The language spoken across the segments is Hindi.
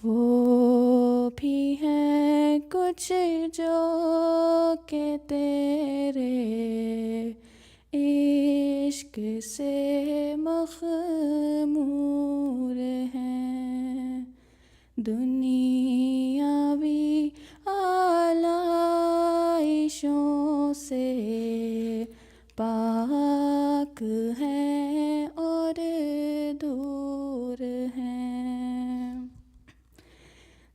वो भी हैं कुछ जो के तेरे इश्क से मखमूर हैं, दुनियावी आलाइशों से पाक हैं और दूर हैं।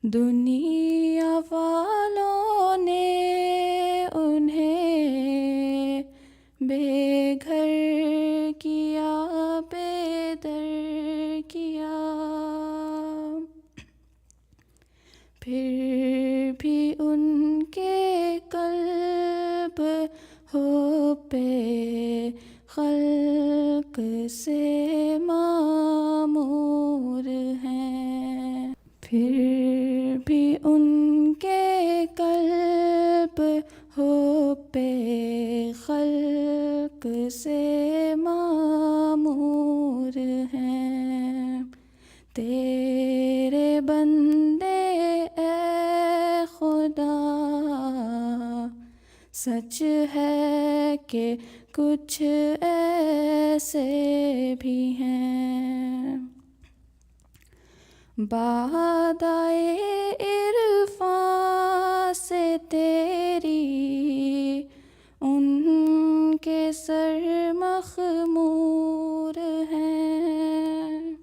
दुनिया वालों ने उन्हें बेघर किया, बेदर किया, फिर भी उनके कल्ब हुब्बे खल्क से मामूर हैं, फिर भी उनके कल्ब हुब्बे खल्क से मामूर हैं। तेरे बंदे ए खुदा, सच है कि कुछ ऐसे भी हैं, बादाए इरफां से तेरी उनके सर मखमूर हैं,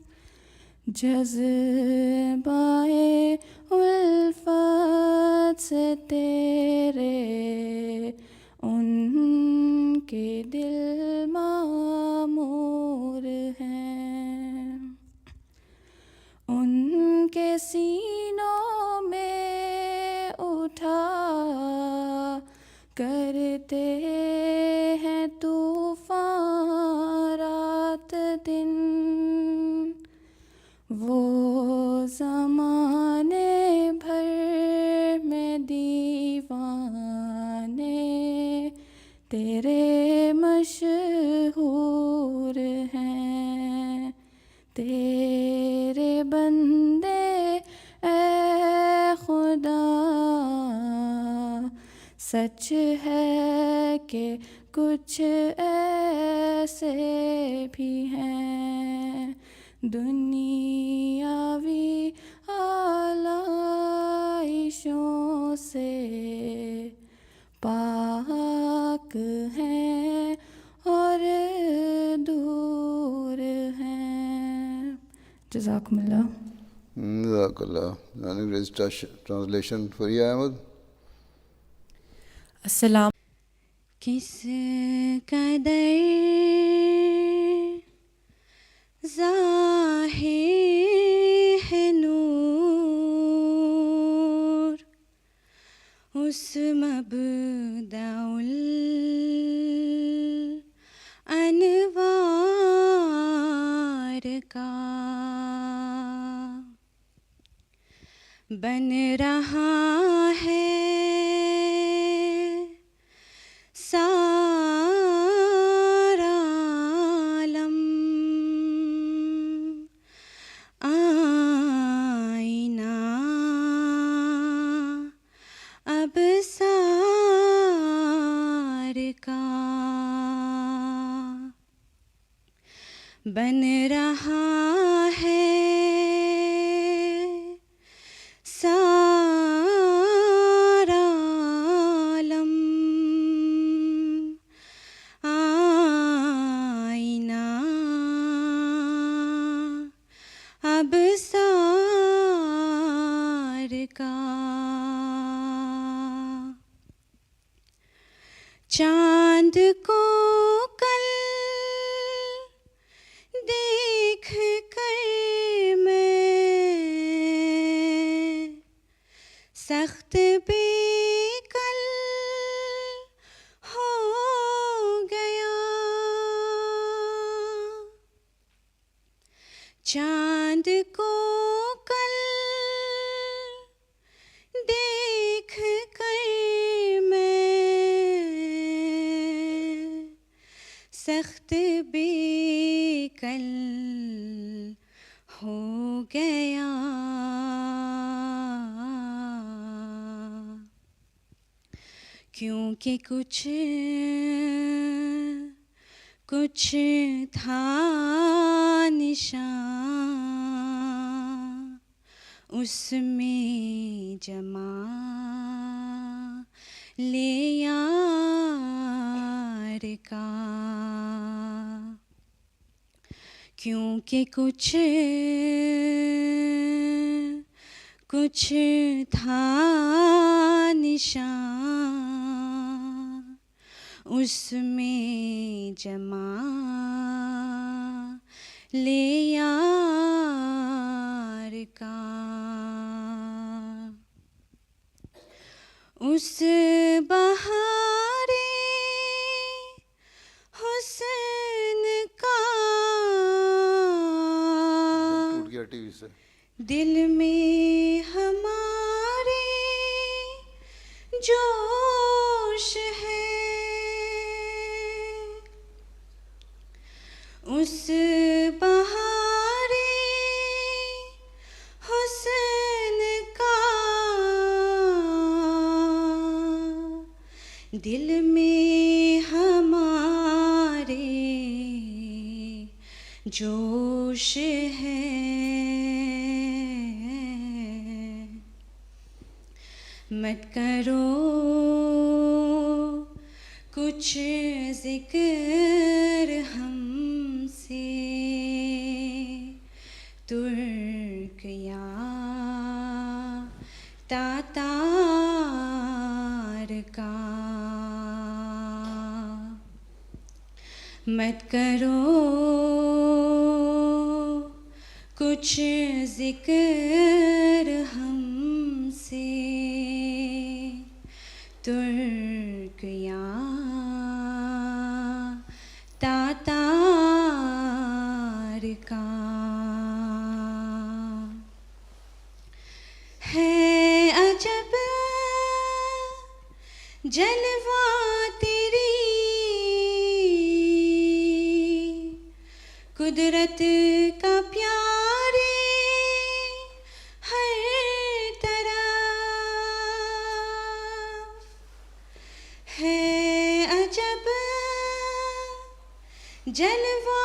जज़्बाए उल्फत से तेरे उनके दिल मामूर हैं, उनके सीनों में उठा करते हैं तूफ़ान रात दिन, वो ज़माने भर में दीवाने तेरे मशहूर हैं, तेरे बंदे ए खुदा, सच है कि कुछ ऐसे भी हैं, दुनियावी आलाइशों से पाक हैं और दूर हैं। जज़ाकुमुल्लाह। Jazakallah. English translation for you, Ahmed. अस्सलाम। किस कदर ज़ाहिर है नूर उस मबदाउल अनवार का, बन रहा है सारा आलम, आईना अब सार का, बन रहा है सारा आलम, आईना अब सार का, चांद को कल देख कर मैं सख्त बेकल हो गया, चांद को कल देख कर मैं सख्त बेकल हो गया। क्योंकि कुछ था निशान उसमें जमा ले यार का। क्योंकि कुछ था निशान उसमें जमा ले यार का। उस बहारे हुस्न का टूट गया टीवी से। दिल में हमारे जोश है। उस बहारे हुस्न का दिल में हमारे जोश है। मत करो कुछ जिक्र हमसे तुर्क या तातार का। मत करो कुछ जिक्र हमसे तुर्क या तातार का। है अजब जलवा तेरी कुदरत का प्यारे हर तरफ। है अजब जलवा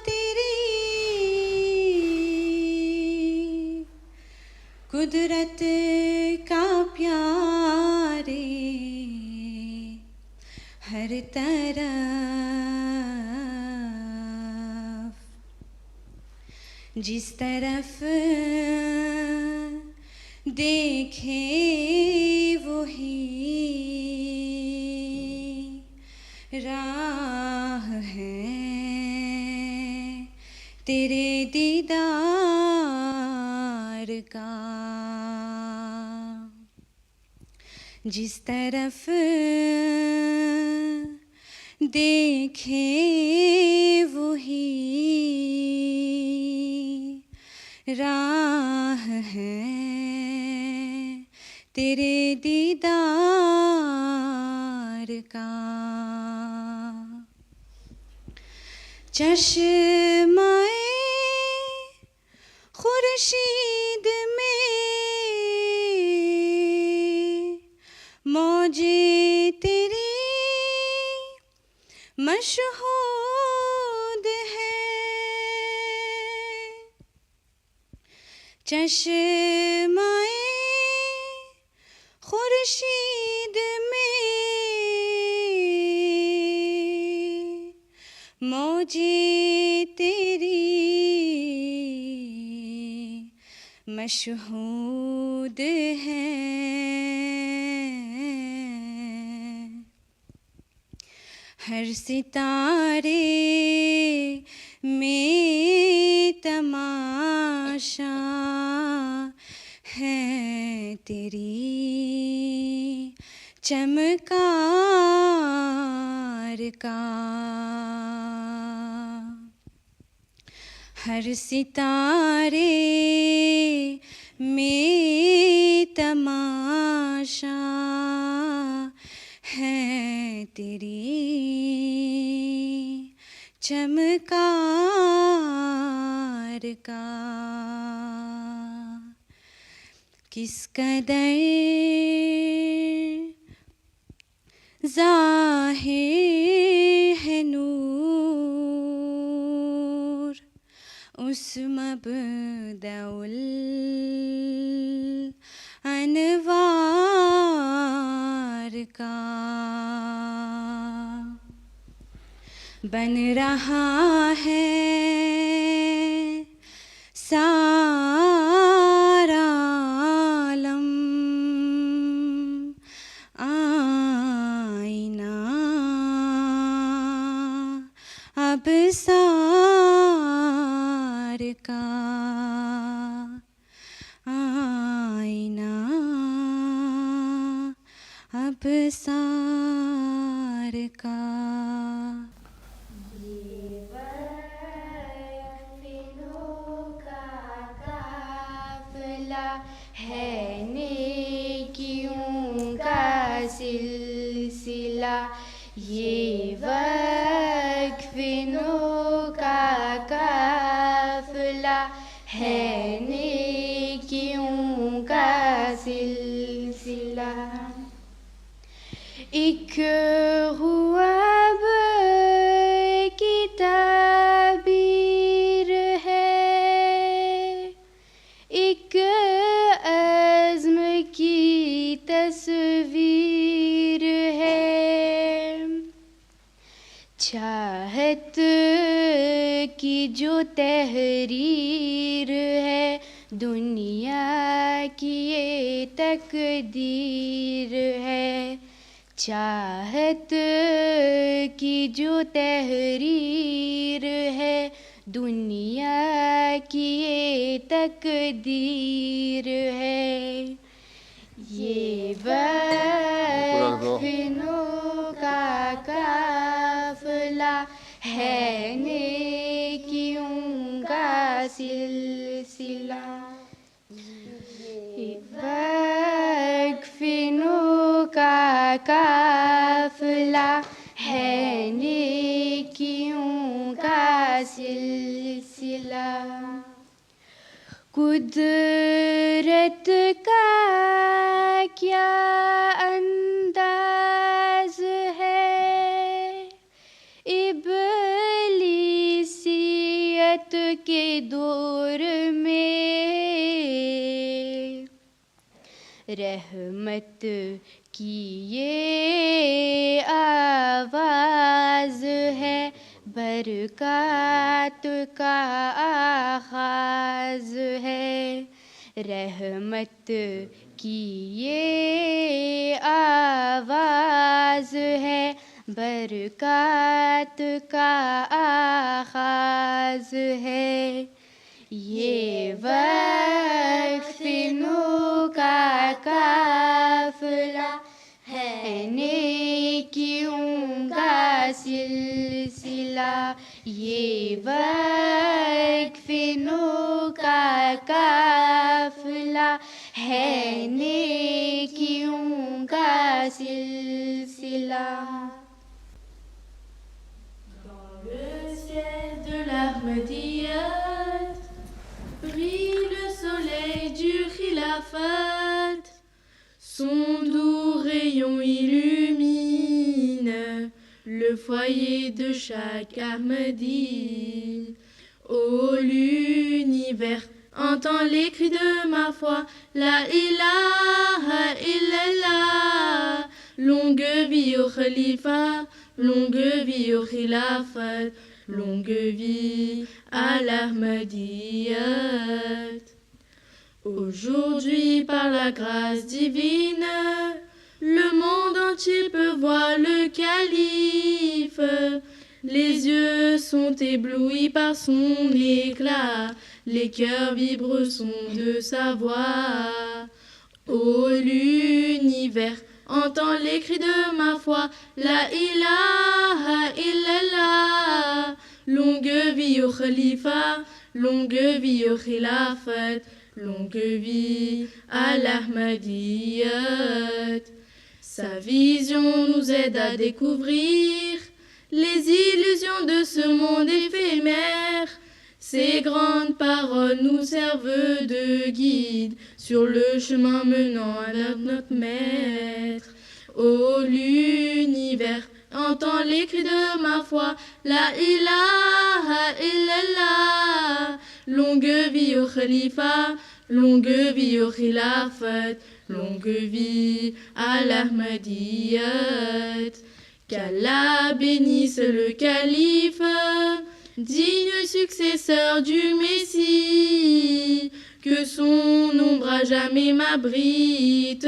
तेरी कुदरत का प्यारे हर तरफ। जिस तरफ देखे वही राह है तेरे दीदार का। जिस तरफ देखे वही राह है तेरे दीदार का। चश्माए खुर्शीद में मौजे तेरी मशहूद है। चश्माए खुर्शीद में मौजे तेरी मशहूद है। हर सितारे में तमाशा है तेरी चमकार का। हर सितारे में तमाशा है तेरी चमकार का। किस कदर मबदउल अनवार का बन रहा है सारा आलम आईना अब सार का आईना अब सार का है नेकियों का सिलसिला ये वक्फ़िनों का काफ़िला है नेकियों का सिलसिला एक ख्वाब की ताबीर है एक अज़्म की तस्वीर है चाहत की जो तहरीर है दुनिया की ये तकदीर है चाहत की जो तहरीर है दुनिया की ये तकदीर है ये वक्फ़िनों का काफ़िला है नेकियों का सिलसिला ये वक्फ़िनों का काफ़िला है नेकियों का सिलसिला कुदरत का क्या अंदाज़ है इब्लीसियत के दौर में रहमत की ये आवाज़ है बरक़ात का आगाज़ है रहमत की ये आवाज़ है बरक़ात का आगाज़ है ये वक्फ़िनों का काफ़िला है नेकियों का सिलसिला ये वक्फ़िनों का काफ़िला है नेकियों का सिलसिला Dans le ciel de l'Ahmadiyyat brille le soleil du khilafat. Son doux rayon illumine le foyer de chaque Ahmadi. Ô l'univers, entends les cris de ma foi, la ilaha illallah. Longue vie au khalifa, longue vie au khilafat, longue vie à l'Ahmadiyyat. Aujourd'hui, par la grâce divine, le monde entier peut voir le calife. Les yeux sont éblouis par son éclat, les cœurs vibrent au son de sa voix. Ô l'univers, entends les cris de ma foi, la ilaha illallah. Longue vie au khalifa, longue vie au khilafat, longue vie à l'Ahmadiyyat. Sa vision nous aide à découvrir les illusions de ce monde éphémère. Ces grandes paroles nous servent de guide sur le chemin menant à notre maître. Ô l'univers, entends les cris de ma foi, la ilaha illallah. longue vie au khalifa, longue vie au khilafat, longue vie à l'Ahmadiyyat. Qu'Allah bénisse le calife, digne successeur du Messie, que son ombre à jamais m'abrite,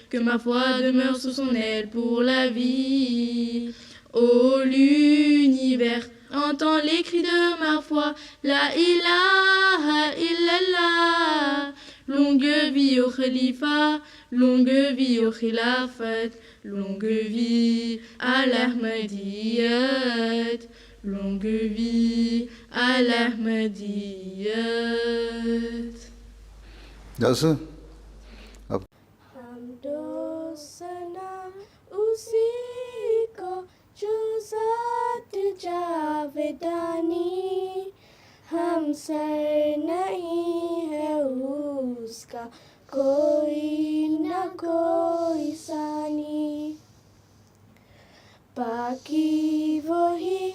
que ma foi demeure sous son aile pour la vie. Ô l'univers, entends les cris de ma foi, la ilaha illallah. Longue vie au khalifa, longue vie au khilafat, longue vie à l'Ahmadiyyat, longue vie à l'Ahmadiyyat. जैसे हमदो सना उसी को जो ज़ात जावेदानी, हम सर नहीं है उसका कोई न कोई सानी। बाकी वही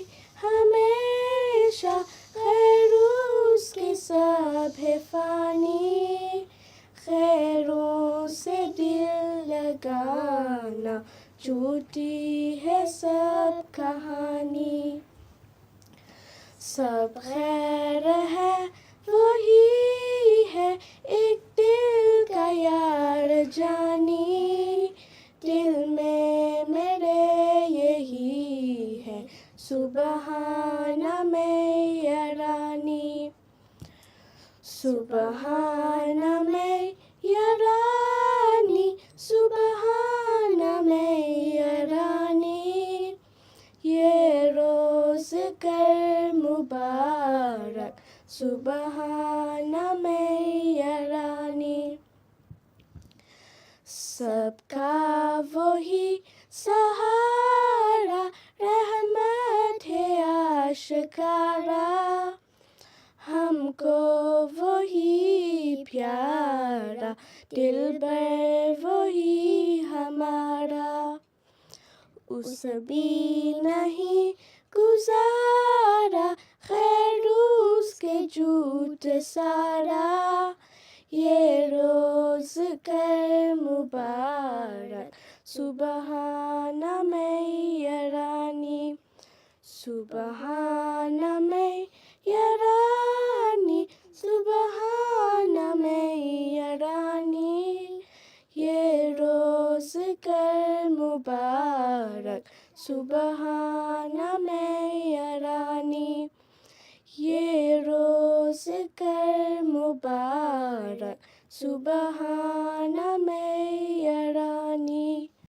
हमेशा खैर उसके सब है फानी, खैरों से दिल लगाना झूठी है सब कहानी। सब खैर है वही है एक दिल का यार जानी, दिल में मेरे यही है सुबहाना में या रानी। सुबहाना में या रानी, सुबहाना में या रानी, ये रोज़ कर मुबारक सुबहाना में या रानी। सबका वही सहारा रहमत है आशिकारा, हमको वही प्यारा दिलबर वही हमारा। उस भी नहीं गुजारा खैर उसके झूठ सारा, ये रोज़ कर मुबारक सुबहाना में या रानी। सुबहाना में या रानी, सुबहाना में या रानी, ये रोज़ कर मुबारक सुबहाना में या रानी, ये रोज़ कर मुबारक सुबहाना में या रानी।